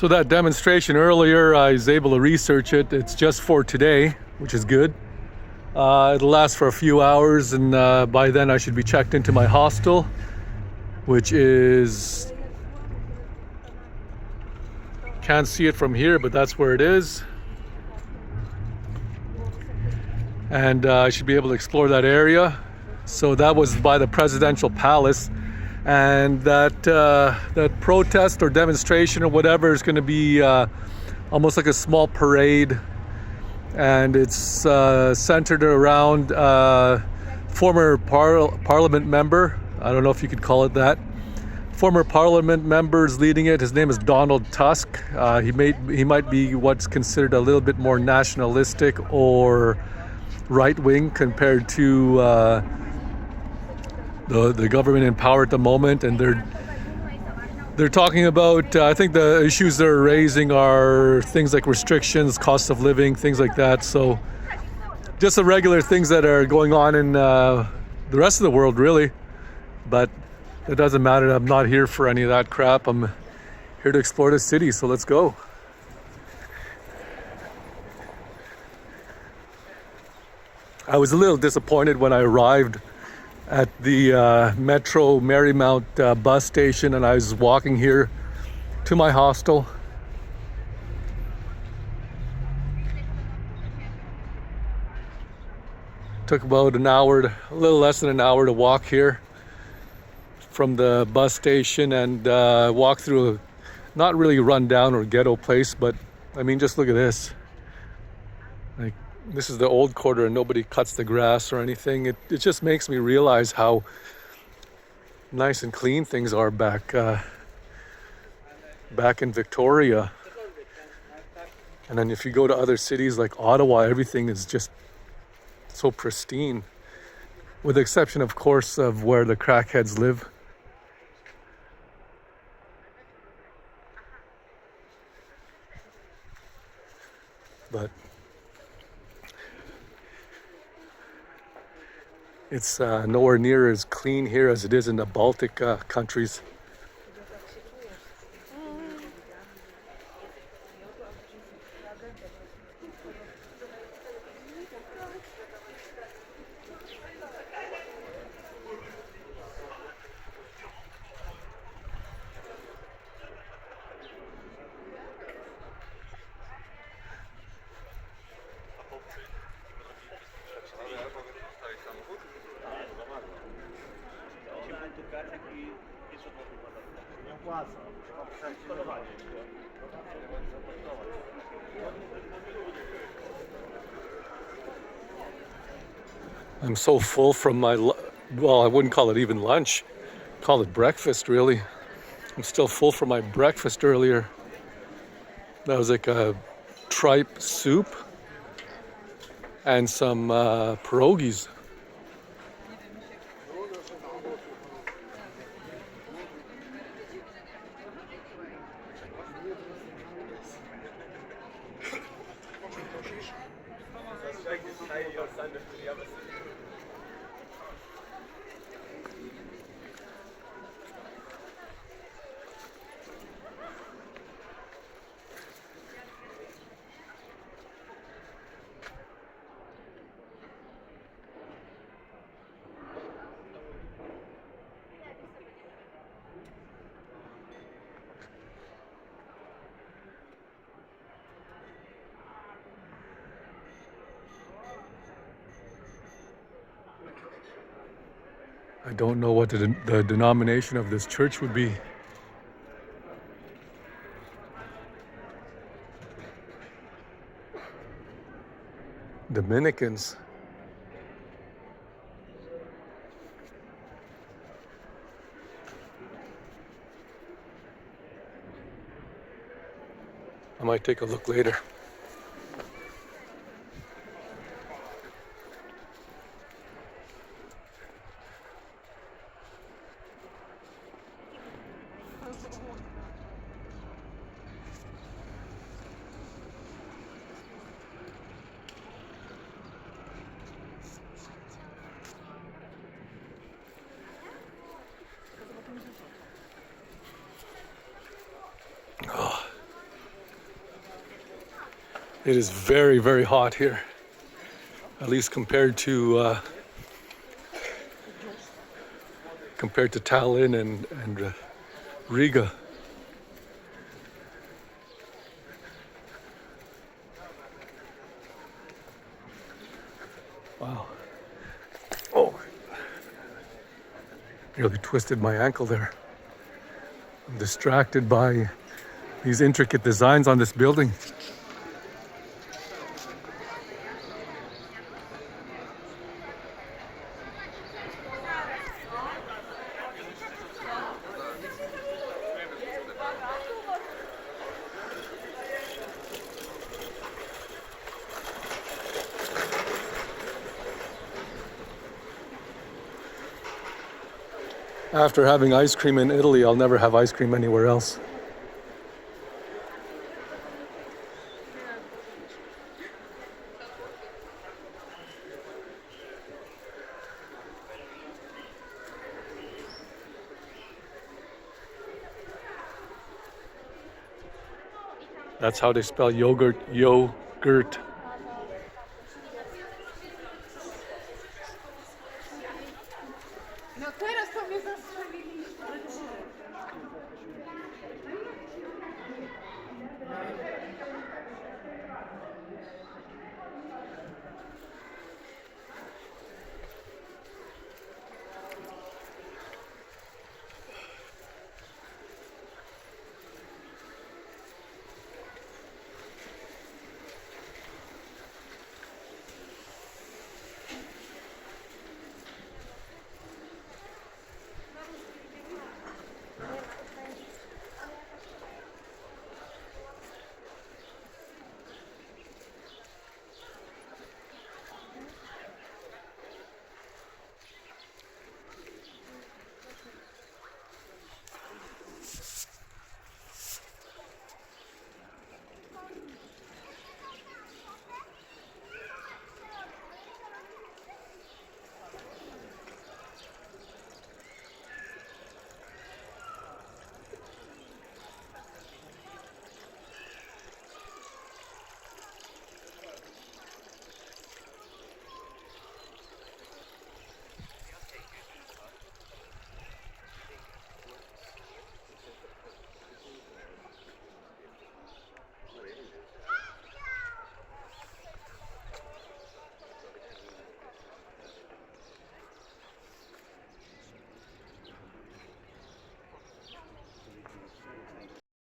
So that demonstration earlier, I was able to research it. It's just for today, which is good. It'll last for a few hours, and by then I should be checked into my hostel, which is, can't see it from here, but that's where it is. And I should be able to explore that area. So that was by the presidential palace, and that protest or demonstration or whatever is going to be almost like a small parade, and it's centered around former parliament member. I don't know if you could call it that. Former parliament members leading it. His name is Donald Tusk. He might be what's considered a little bit more nationalistic or right-wing compared to the government in power at the moment, and they're talking about, I think the issues they're raising are things like restrictions, cost of living, things like that. So just the regular things that are going on in the rest of the world, really. But it doesn't matter. I'm not here for any of that crap. I'm here to explore the city, so let's go. I was a little disappointed when I arrived at the Metro Marymount bus station, and I was walking here to my hostel. Took about an hour, a little less than an hour to walk here from the bus station and walk through a not really run down or ghetto place, but I mean, just look at this. Like, this is the old quarter and nobody cuts the grass or anything. It just makes me realize how nice and clean things are back in Victoria. And then if you go to other cities like Ottawa, everything is just so pristine, with the exception, of course, of where the crackheads live. But it's nowhere near as clean here as it is in the Baltic countries. I'm so full from my, well, I wouldn't call it even lunch, call it breakfast, really. I'm still full from my breakfast earlier. That was like a tripe soup and some pierogies. I don't know what the denomination of this church would be. Dominicans. I might take a look later. It is very, very hot here, at least compared to Tallinn and Riga. Wow. Oh, nearly twisted my ankle there. I'm distracted by these intricate designs on this building. After having ice cream in Italy, I'll never have ice cream anywhere else. That's how they spell yogurt, yogurt. No teraz to mnie zastrzeliliście.